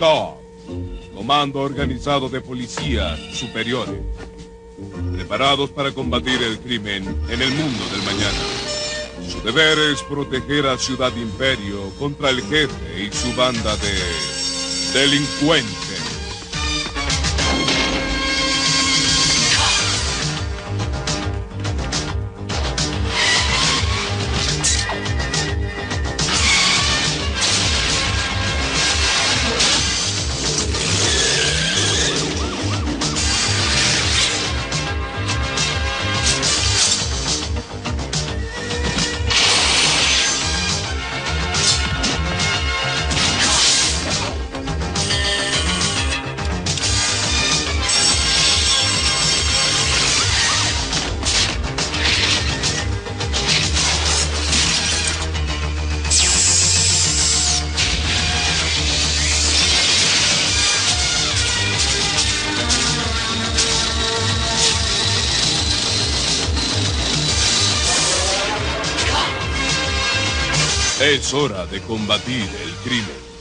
STARS, Comando Organizado de Policías Superiores, preparados para combatir el crimen en el mundo del mañana. Su deber es proteger a Ciudad Imperio contra el jefe y su banda de delincuentes. Es hora de combatir el crimen.